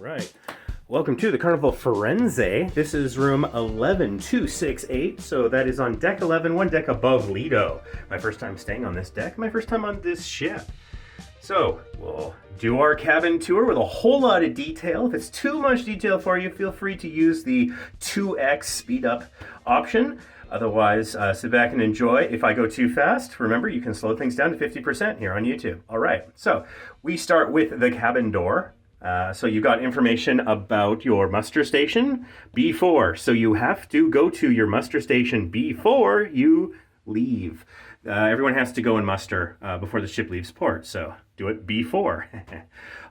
right. Welcome to the Carnival Firenze. This is room 11268, so that is on deck 11, one deck above Lido. My first time staying on this deck, my first time on this ship. So, we'll do our cabin tour with a whole lot of detail. If it's too much detail for you, feel free to use the 2x speed up option. Otherwise, sit back and enjoy. If I go too fast, remember you can slow things down to 50% here on YouTube. All right, so we start with the cabin door. So you got information about your muster station before. So you have to go to your muster station before you leave. Everyone has to go and muster before the ship leaves port, so do it before.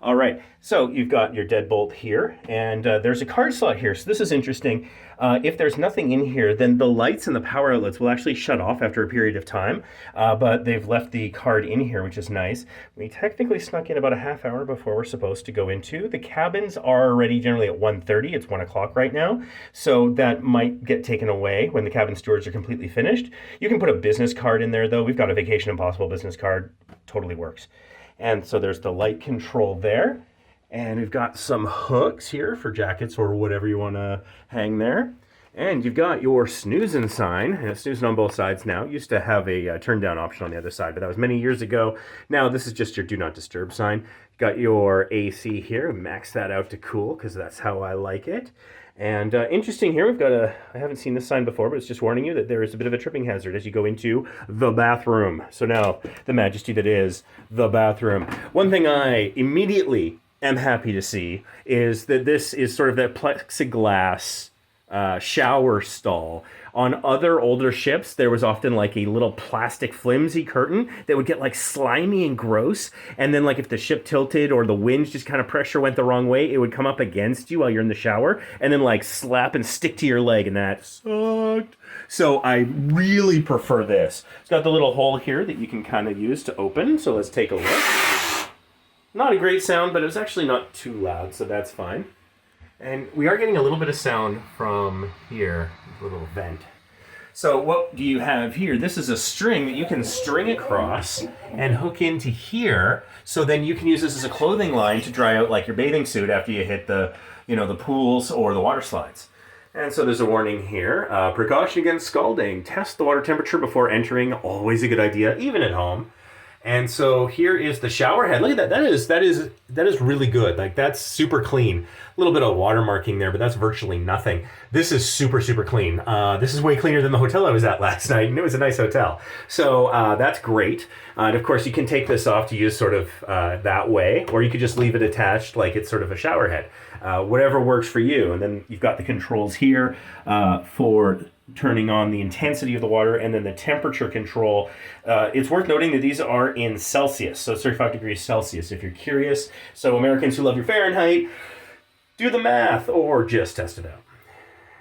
All right, so you've got your deadbolt here, and there's a card slot here. So this is interesting. If there's nothing in here, then the lights and the power outlets will actually shut off after a period of time, but they've left the card in here, which is nice. We technically snuck in about a half hour before we're supposed to go into. The cabins are already generally at 1:30. It's 1 o'clock right now, so that might get taken away when the cabin stewards are completely finished. You can put a business card in there, though. We've got a Vacation Impossible business card. Totally works. And so there's the light control there. And we've got some hooks here for jackets or whatever you want to hang there. And you've got your snoozing sign. And it's snoozing on both sides now. It used to have a turn down option on the other side, but that was many years ago. Now this is just your do not disturb sign. You've got your AC here. Max that out to cool because that's how I like it. And interesting here, we've got I haven't seen this sign before, but it's just warning you that there is a bit of a tripping hazard as you go into the bathroom. So now, the majesty that is the bathroom. One thing I immediately am happy to see is that this is sort of that plexiglass shower stall. On other older ships, there was often like a little plastic flimsy curtain that would get like slimy and gross. And then like if the ship tilted or the wind just kind of pressure went the wrong way, it would come up against you while you're in the shower and then like slap and stick to your leg, and that sucked. So I really prefer this. It's got the little hole here that you can kind of use to open. So let's take a look. Not a great sound, but it was actually not too loud, so that's fine. And we are getting a little bit of sound from here, a little vent. So what do you have here? This is a string that you can string across and hook into here. So then you can use this as a clothing line to dry out like your bathing suit after you hit the pools or the water slides. And so there's a warning here. Precaution against scalding. Test the water temperature before entering. Always a good idea, even at home. And so here is the shower head. Look at that. That is really good. Like that's super clean. A little bit of watermarking there, but that's virtually nothing. This is super, super clean. This is way cleaner than the hotel I was at last night, and it was a nice hotel. So that's great. And of course, you can take this off to use sort of that way, or you could just leave it attached like it's sort of a shower head. Whatever works for you. And then you've got the controls here for turning on the intensity of the water, and then the temperature control. It's worth noting that these are in Celsius, so 35 degrees Celsius if you're curious. So Americans who love your Fahrenheit, do the math or just test it out.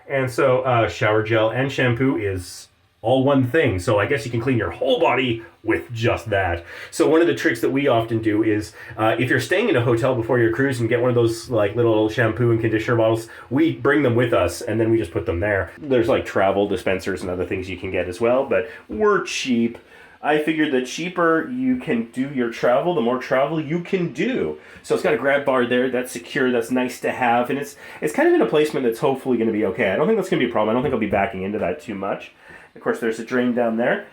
And so shower gel and shampoo is all one thing, so I guess you can clean your whole body with just that. So one of the tricks that we often do is if you're staying in a hotel before your cruise and get one of those like little shampoo and conditioner bottles, we bring them with us and then we just put them there. There's like travel dispensers and other things you can get as well, but we're cheap. I figured the cheaper you can do your travel, the more travel you can do. So it's got a grab bar there, that's secure, that's nice to have, and it's kind of in a placement that's hopefully going to be okay. I don't think that's going to be a problem. I don't think I'll be backing into that too much. Of course, there's a drain down there,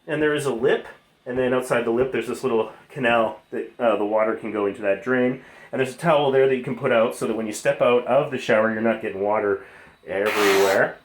and there is a lip, and then outside the lip, there's this little canal that the water can go into that drain, and there's a towel there that you can put out so that when you step out of the shower, you're not getting water everywhere.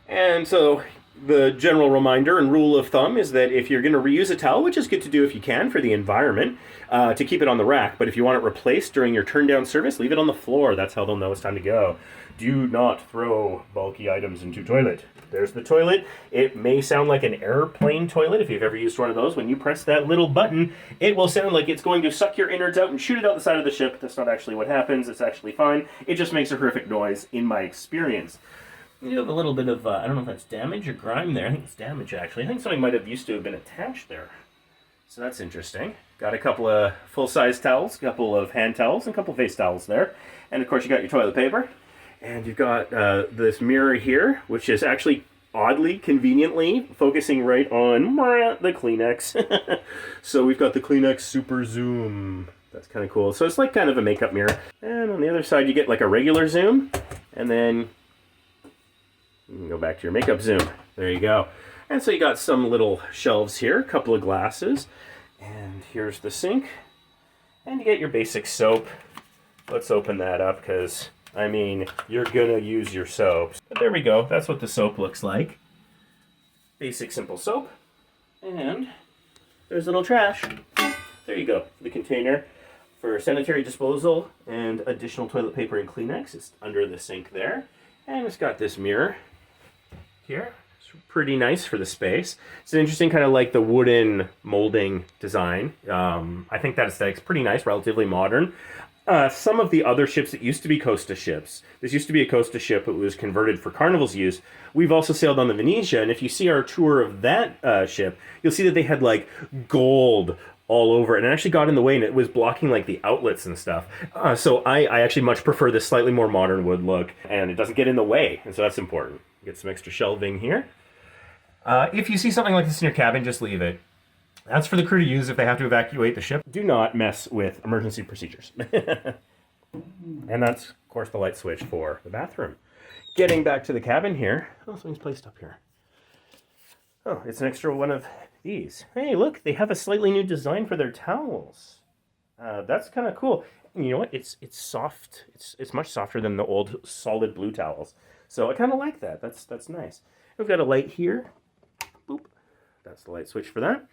And so the general reminder and rule of thumb is that if you're going to reuse a towel, which is good to do if you can for the environment, to keep it on the rack, but if you want it replaced during your turn down service, leave it on the floor. That's how they'll know it's time to go. Do not throw bulky items into toilet. There's the toilet. It may sound like an airplane toilet if you've ever used one of those. When you press that little button, it will sound like it's going to suck your innards out and shoot it out the side of the ship. That's not actually what happens. It's actually fine. It just makes a horrific noise in my experience. You have a little bit of, I don't know if that's damage or grime there. I think it's damage, actually. I think something might have used to have been attached there. So that's interesting. Got a couple of full-size towels, a couple of hand towels, and a couple of face towels there. And, of course, you got your toilet paper. And you've got this mirror here, which is actually oddly, conveniently, focusing right on the Kleenex. So we've got the Kleenex Super Zoom. That's kind of cool. So it's like kind of a makeup mirror. And on the other side, you get like a regular zoom. And then you can go back to your makeup zoom. There you go. And so you got some little shelves here, a couple of glasses. And here's the sink. And you get your basic soap. Let's open that up because, I mean, you're going to use your soap. But there we go. That's what the soap looks like. Basic, simple soap. And there's a little trash. There you go. The container for sanitary disposal and additional toilet paper and Kleenex. It's under the sink there. And it's got this mirror here. It's pretty nice for the space. It's an interesting kind of like the wooden molding design. I think that aesthetic's pretty nice, relatively modern. Some of the other ships that used to be Costa ships, this used to be a Costa ship, it was converted for Carnival's use. We've also sailed on the Venezia, and if you see our tour of that ship, you'll see that they had like gold all over it, and it actually got in the way, and it was blocking like the outlets and stuff. So I actually much prefer this slightly more modern wood look, and it doesn't get in the way, and so that's important. Get some extra shelving here. If you see something like this in your cabin, just leave it. That's for the crew to use if they have to evacuate the ship. Do not mess with emergency procedures. And that's, of course, the light switch for the bathroom. Getting back to the cabin here. Oh, something's placed up here. Oh, it's an extra one of these. Hey, look, they have a slightly new design for their towels. That's kind of cool. And you know what? It's soft. It's much softer than the old solid blue towels. So I kind of like that. That's nice. We've got a light here. Boop. That's the light switch for that.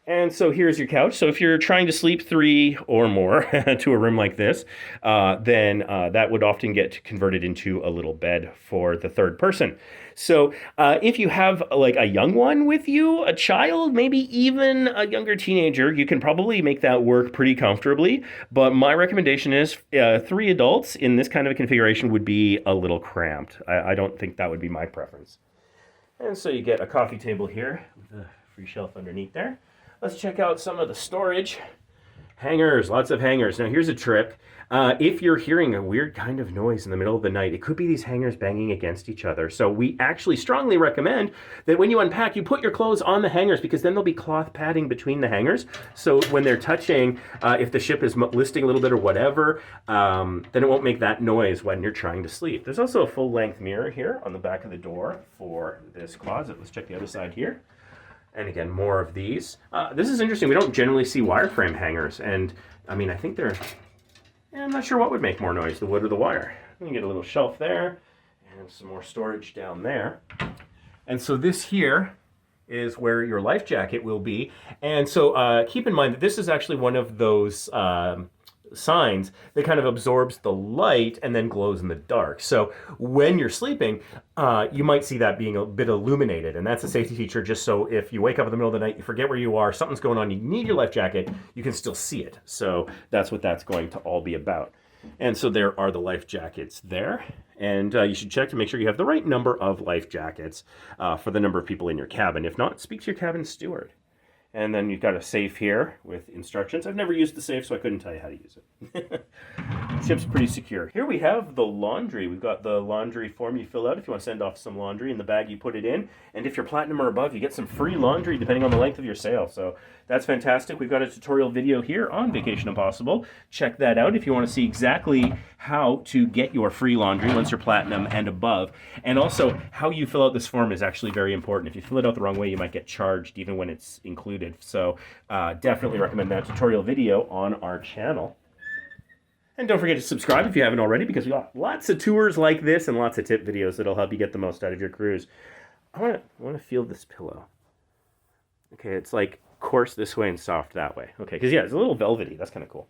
And so here's your couch. So if you're trying to sleep 3 or more to a room like this, then that would often get converted into a little bed for the third person. So if you have like a young one with you, a child, maybe even a younger teenager, you can probably make that work pretty comfortably. But my recommendation is 3 adults in this kind of a configuration would be a little cramped. I don't think that would be my preference. And so you get a coffee table here with a free shelf underneath there. Let's check out some of the storage. Hangers, lots of hangers. Now here's a trick. If you're hearing a weird kind of noise in the middle of the night, it could be these hangers banging against each other. So we actually strongly recommend that when you unpack, you put your clothes on the hangers because then there'll be cloth padding between the hangers. So when they're touching, if the ship is listing a little bit or whatever, then it won't make that noise when you're trying to sleep. There's also a full-length mirror here on the back of the door for this closet. Let's check the other side here. And again, more of these. This is interesting. We don't generally see wireframe hangers. And I mean, I think they're, I'm not sure what would make more noise, the wood or the wire. You can get a little shelf there and some more storage down there. And so this here is where your life jacket will be. And so keep in mind that this is actually one of those signs that kind of absorbs the light and then glows in the dark. So when you're sleeping, you might see that being a bit illuminated, and that's a safety feature just so if you wake up in the middle of the night, you forget where you are, something's going on, you need your life jacket, you can still see it. So that's what that's going to all be about. And so there are the life jackets there. And you should check to make sure you have the right number of life jackets for the number of people in your cabin. If not, speak to your cabin steward. And then you've got a safe here with instructions. I've never used the safe, so I couldn't tell you how to use it. Ship's pretty secure. Here we have the laundry. We've got the laundry form you fill out if you want to send off some laundry. In the bag, you put it in. And if you're platinum or above, you get some free laundry depending on the length of your sail. So that's fantastic. We've got a tutorial video here on Vacation Impossible. Check that out if you want to see exactly how to get your free laundry once you're platinum and above. And also, how you fill out this form is actually very important. If you fill it out the wrong way, you might get charged even when it's included. So definitely recommend that tutorial video on our channel. And don't forget to subscribe if you haven't already, because we got lots of tours like this and lots of tip videos that'll help you get the most out of your cruise. I want to feel this pillow. Okay, it's like coarse this way and soft that way. Okay, because yeah, it's a little velvety. That's kind of cool.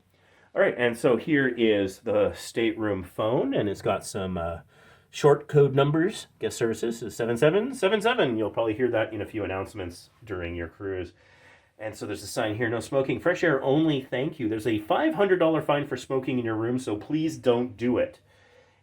All right, and so here is the stateroom phone, and it's got some short code numbers. Guest services is 7777. You'll probably hear that in a few announcements during your cruise. And so there's a sign here, no smoking, fresh air only, thank you. There's a $500 fine for smoking in your room, so please don't do it.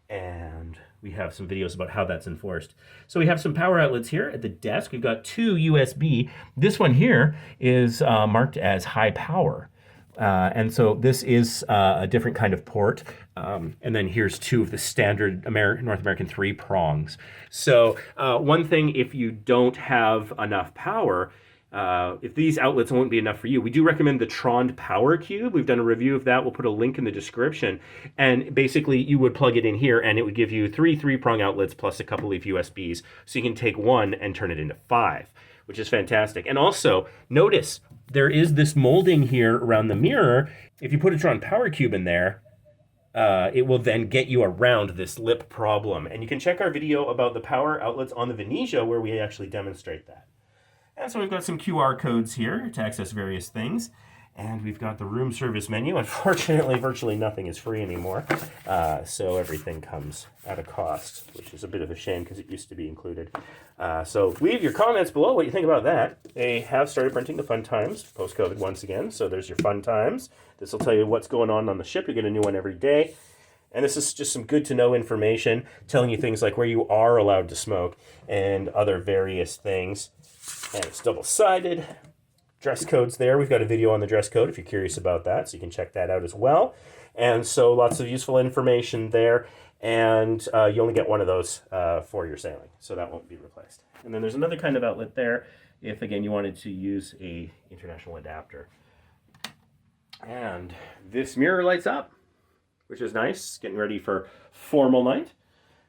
And we have some videos about how that's enforced. So we have some power outlets here at the desk. We've got 2 USB. This one here is marked as high power. And so this is a different kind of port. And then here's 2 of the standard North American 3 prongs. So one thing, if you don't have enough power, If these outlets won't be enough for you, we do recommend the Tron Power Cube. We've done a review of that. We'll put a link in the description. And basically, you would plug it in here, and it would give you three-prong outlets plus a couple of USBs. So you can take one and turn it into 5, which is fantastic. And also, notice there is this molding here around the mirror. If you put a Tron Power Cube in there, it will then get you around this lip problem. And you can check our video about the power outlets on the Venetia where we actually demonstrate that. And so we've got some QR codes here to access various things. And we've got the room service menu. Unfortunately, virtually nothing is free anymore. So everything comes at a cost, which is a bit of a shame because it used to be included. So leave your comments below what you think about that. They have started printing the fun times post-COVID once again. So there's your fun times. This will tell you what's going on the ship. You get a new one every day. And this is just some good to know information, telling you things like where you are allowed to smoke and other various things. And it's double-sided. Dress codes there. We've got a video on the dress code if you're curious about that, so you can check that out as well. And so lots of useful information there. And you only get one of those for your sailing, so that won't be replaced. And then there's another kind of outlet there if, again, you wanted to use a international adapter. And this mirror lights up, which is nice. Getting ready for formal night.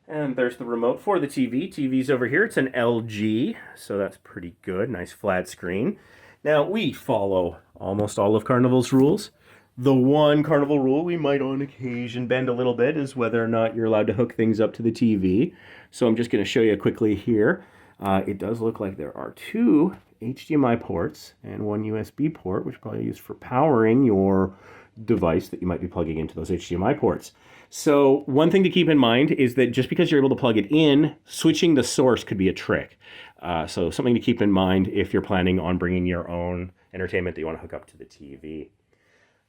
And there's the remote for the TV. TV's over here. It's an LG, so that's pretty good. Nice flat screen. Now, we follow almost all of Carnival's rules. The one Carnival rule we might on occasion bend a little bit is whether or not you're allowed to hook things up to the TV. So I'm just going to show you quickly here. It does look like there are 2 HDMI ports and 1 USB port, which probably used for powering your device that you might be plugging into those HDMI ports. So one thing to keep in mind is that just because you're able to plug it in, switching the source could be a trick. So something to keep in mind if you're planning on bringing your own entertainment that you want to hook up to the TV.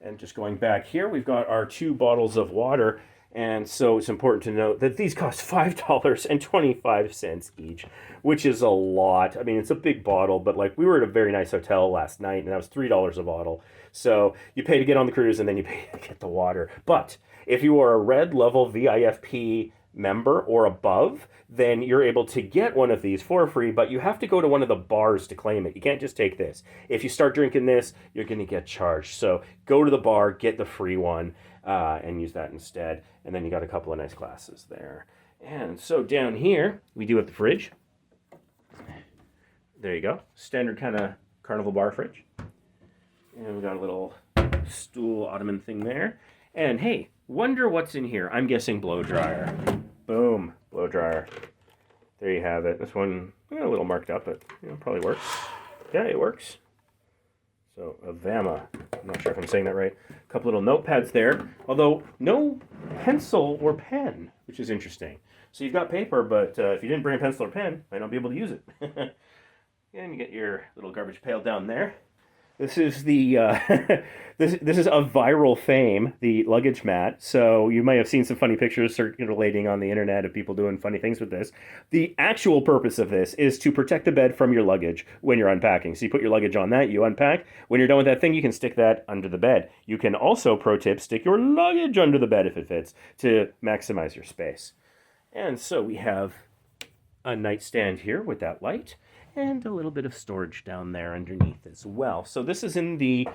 And just going back here, we've got our 2 bottles of water. And so it's important to note that these cost $5.25 each, which is a lot. I mean, it's a big bottle, but like we were at a very nice hotel last night, and that was $3 a bottle. So you pay to get on the cruise, and then you pay to get the water. But if you are a red level VIFP member or above, then you're able to get one of these for free, but you have to go to one of the bars to claim it. You can't just take this. If you start drinking this, you're going to get charged. So go to the bar, get the free one, and use that instead. And then you got a couple of nice glasses there. And so down here, we do have the fridge. There you go. Standard kind of Carnival bar fridge. And we got a little stool ottoman thing there. And hey, wonder what's in here. I'm guessing blow dryer. Boom, blow dryer. There you have it. This one a little marked up, but probably works. Yeah, it works. So Avama. I'm not sure if I'm saying that right. A couple little notepads there, although no pencil or pen, which is interesting. So you've got paper, but if you didn't bring a pencil or pen, you might not be able to use it. And you get your little garbage pail down there. This is the this is of viral fame, the luggage mat. So you might have seen some funny pictures circulating on the internet of people doing funny things with this. The actual purpose of this is to protect the bed from your luggage when you're unpacking. So you put your luggage on that, you unpack. When you're done with that thing, you can stick that under the bed. You can also, pro tip, stick your luggage under the bed if it fits to maximize your space. And so we have a nightstand here with that light. And a little bit of storage down there underneath as well. So this is in the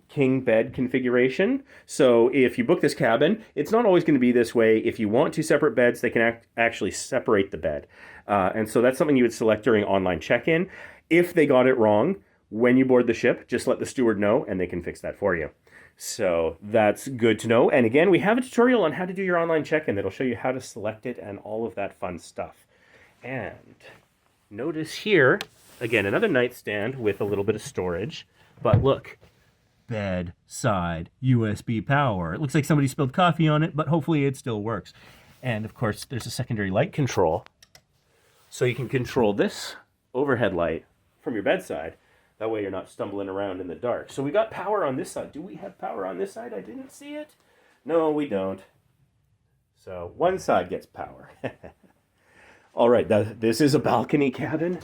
king bed configuration. So if you book this cabin, it's not always going to be this way. If you want 2 separate beds, they can actually separate the bed. And so that's something you would select during online check-in. If they got it wrong, when you board the ship, just let the steward know and they can fix that for you. So that's good to know. And again, we have a tutorial on how to do your online check-in that'll show you how to select it and all of that fun stuff. And notice here, again, another nightstand with a little bit of storage. But look, bedside USB power. It looks like somebody spilled coffee on it, but hopefully it still works. And of course, there's a secondary light control. So you can control this overhead light from your bedside. That way you're not stumbling around in the dark. So we got power on this side. Do we have power on this side? I didn't see it. No, we don't. So one side gets power. All right, this is a balcony cabin.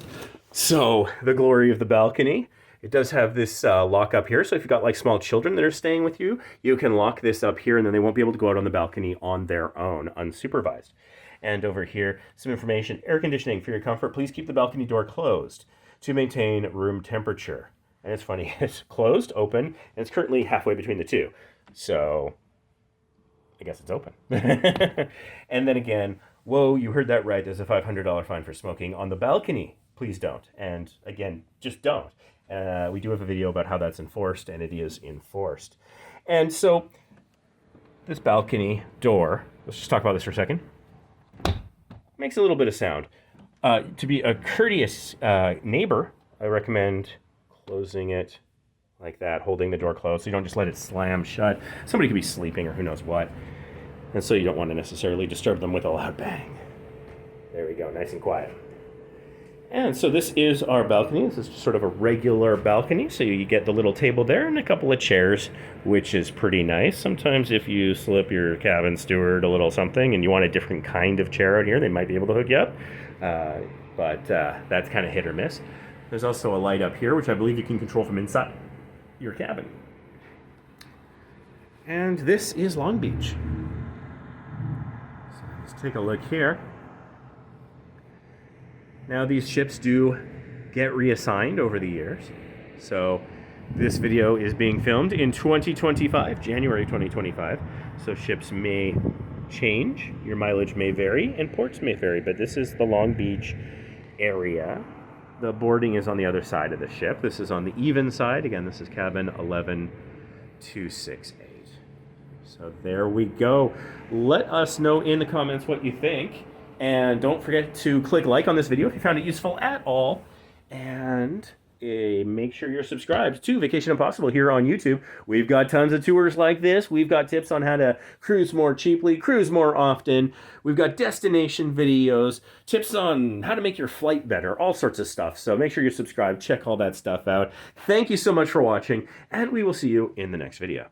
So the glory of the balcony. It does have this lock up here. So if you've got like small children that are staying with you, you can lock this up here and then they won't be able to go out on the balcony on their own, unsupervised. And over here, some information, air conditioning for your comfort. Please keep the balcony door closed. to maintain room temperature. And it's funny, it's closed, open, and it's currently halfway between the two. So I guess it's open. And then again, whoa, you heard that right. There's a $500 fine for smoking on the balcony. Please don't. And again, just don't. We do have a video about how that's enforced, and it is enforced. And so this balcony door, let's just talk about this for a second, makes a little bit of sound. To be a courteous neighbor, I recommend closing it like that, holding the door closed, so you don't just let it slam shut. Somebody could be sleeping or who knows what, and so you don't want to necessarily disturb them with a loud bang. There we go, nice and quiet. And so this is our balcony. This is just sort of a regular balcony, so you get the little table there and a couple of chairs, which is pretty nice. Sometimes if you slip your cabin steward a little something and you want a different kind of chair out here, they might be able to hook you up, but that's kind of hit or miss. There's also a light up here, which I believe you can control from inside your cabin. And this is Long Beach. So let's take a look here. Now these ships do get reassigned over the years. So this video is being filmed in 2025, January 2025. So ships may change, your mileage may vary, and ports may vary, but this is the Long Beach area. The boarding is on the other side of the ship. This is on the even side. Again, this is cabin 11268. So there we go. Let us know in the comments what you think. And don't forget to click like on this video if you found it useful at all. And make sure you're subscribed to Vacation Impossible here on YouTube. We've got tons of tours like this. We've got tips on how to cruise more cheaply, cruise more often. We've got destination videos, tips on how to make your flight better, all sorts of stuff. So make sure you're subscribed. Check all that stuff out. Thank you so much for watching, and we will see you in the next video.